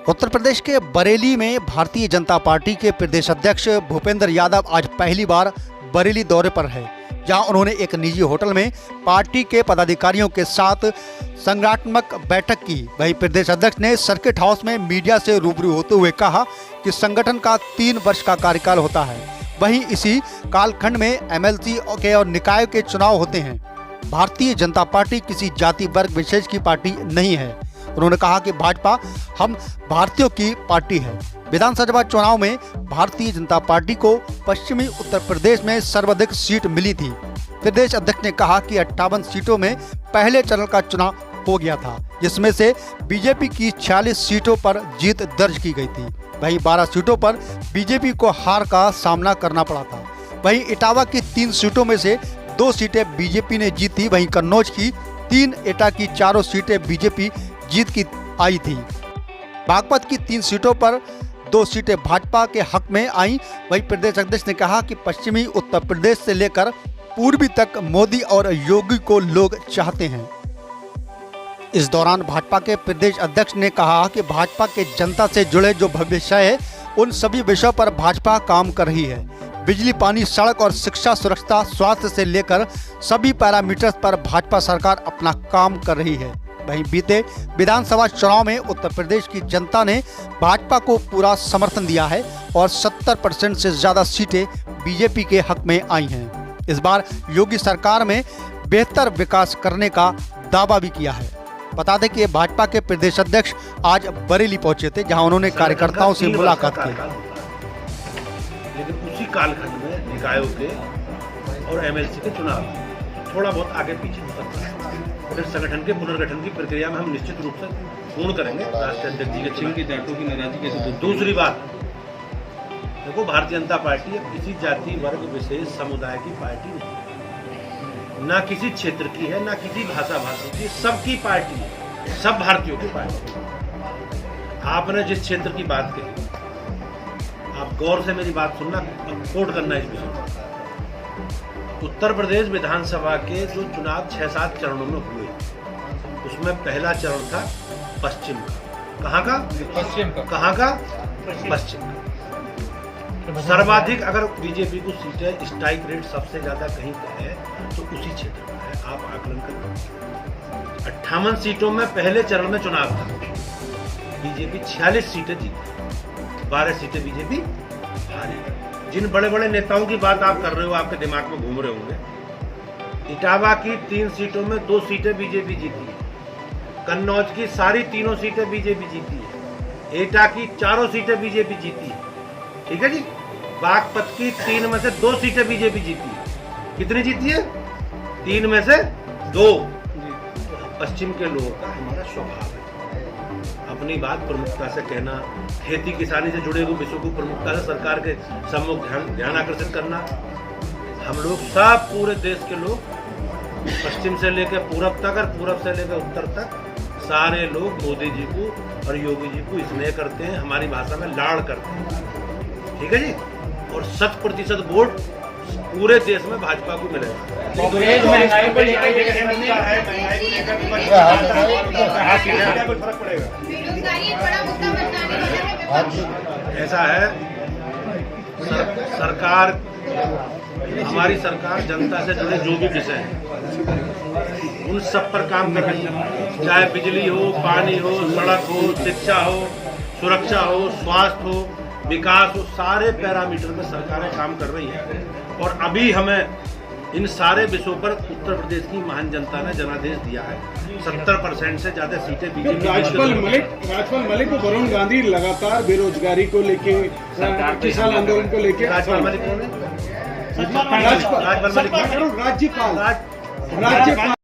उत्तर प्रदेश के बरेली में भारतीय जनता पार्टी के प्रदेश अध्यक्ष भूपेंद्र यादव आज पहली बार बरेली दौरे पर है, जहां उन्होंने एक निजी होटल में पार्टी के पदाधिकारियों के साथ संगठनात्मक बैठक की। वहीं प्रदेश अध्यक्ष ने सर्किट हाउस में मीडिया से रूबरू होते हुए कहा कि संगठन का 3 वर्ष का कार्यकाल होता है, वहीं इसी कालखंड में एमएलसी के और निकाय के चुनाव होते हैं। भारतीय जनता पार्टी किसी जाति वर्ग विशेष की पार्टी नहीं है। उन्होंने कहा कि भाजपा हम भारतीयों की पार्टी है। विधानसभा चुनाव में भारतीय जनता पार्टी को पश्चिमी उत्तर प्रदेश में सर्वाधिक सीट मिली थी। प्रदेश अध्यक्ष ने कहा कि 58 सीटों में पहले चरण का चुनाव हो गया था, जिसमें से बीजेपी की 46 सीटों पर जीत दर्ज की गई थी। वहीं 12 सीटों पर बीजेपी को हार का सामना करना पड़ा था। वहीं इटावा की 3 सीटों में से 2 सीटें बीजेपी ने जीती। वहीं कन्नौज की 3, एटा की 4 सीटें बीजेपी जीत की आई थी। बागपत की 3 सीटों पर 2 सीटें भाजपा के हक में आई। वहीं प्रदेश अध्यक्ष ने कहा कि पश्चिमी उत्तर प्रदेश से लेकर पूर्वी तक मोदी और योगी को लोग चाहते हैं। इस दौरान भाजपा के प्रदेश अध्यक्ष ने कहा कि भाजपा के जनता से जुड़े जो भविष्य है, उन सभी विषयों पर भाजपा काम कर रही है। बिजली, पानी, सड़क और शिक्षा, सुरक्षा, स्वास्थ्य से लेकर सभी पैरामीटर्स पर भाजपा सरकार अपना काम कर रही है। वहीं बीते विधानसभा चुनाव में उत्तर प्रदेश की जनता ने भाजपा को पूरा समर्थन दिया है और 70% से ज्यादा सीटें बीजेपी के हक में आई हैं। इस बार योगी सरकार में बेहतर विकास करने का दावा भी किया है। बता दें कि भाजपा के प्रदेश अध्यक्ष आज बरेली पहुंचे थे, जहां उन्होंने कार्यकर्ताओं से मुलाकात की। लेकिन उसी कालखंड में निकायों के और एमएलसी के चुनाव थोड़ा बहुत आगे पीछे हो सकता है। फिर संगठन के पुनर्गठन की प्रक्रिया में हम निश्चित रूप से पूर्ण करेंगे। राष्ट्रीय अध्यक्ष जी के चिन्ह की जाटों की नाराजगी कैसे। दूसरी बात, देखो, भारतीय जनता पार्टी किसी जाति वर्ग विशेष समुदाय की पार्टी नहीं, ना किसी क्षेत्र की है, ना किसी भाषा भाषी की, सबकी पार्टी है, सब भारतीयों की पार्टी। आपने जिस क्षेत्र की बात कही, आप गौर से मेरी बात सुनना, कोट करना इस विषय में। उत्तर प्रदेश विधानसभा के जो चुनाव 6-7 चरणों में हुए, उसमें पहला चरण था पश्चिम का। कहाँ का? पश्चिम का। कहाँ का? पश्चिम का। सर्वाधिक अगर बीजेपी को सीटें, स्ट्राइक रेट सबसे ज्यादा कहीं का है तो उसी क्षेत्र का है। आप आकलन करें। 58 सीटों में पहले चरण में चुनाव था, बीजेपी 46 सीटें जीती, 12 सीटें बीजेपी हारी। जिन बड़े बड़े नेताओं की बात आप कर रहे हो, आपके दिमाग में घूम रहे होंगे। इटावा की 3 सीटों में 2 सीटें बीजेपी जीती है। कन्नौज की सारी 3 सीटें बीजेपी जीती है। एटा की 4 सीटें बीजेपी जीती है। ठीक है जी। बागपत की 3 में से 2 सीटें बीजेपी जीती है। कितनी जीती है? 3 में से 2। पश्चिम के लोगों का हमारा स्वभाव है अपनी बात प्रमुखता से कहना, खेती किसानी से जुड़े हुए विषयों को प्रमुखता से सरकार के सम्मुख ध्यान आकर्षित करना। हम लोग सब, पूरे देश के लोग, पश्चिम से लेकर पूरब तक और पूरब से लेकर उत्तर तक, सारे लोग मोदी जी को और योगी जी को स्नेह करते हैं, हमारी भाषा में लाड़ करते हैं। ठीक है जी। और 100% वोट पूरे देश में भाजपा को मिलेगा। ऐसा है, सरकार, हमारी सरकार जनता से जुड़े जो भी विषय हैं उन सब पर काम कर रही है। चाहे बिजली हो, पानी हो, सड़क हो, शिक्षा हो, सुरक्षा हो, स्वास्थ्य हो, विकास हो, सारे पैरामीटर में सरकारें काम कर रही है। और अभी हमें इन सारे विषयों पर उत्तर प्रदेश की महान जनता ने जनादेश दिया है। 70% से ज्यादा सीटें बीजेपी। राजपाल मलिक को वरुण गांधी लगातार बेरोजगारी को लेके, किसान आंदोलन को लेके। राजपाल मलिक कौन है? राज्यपाल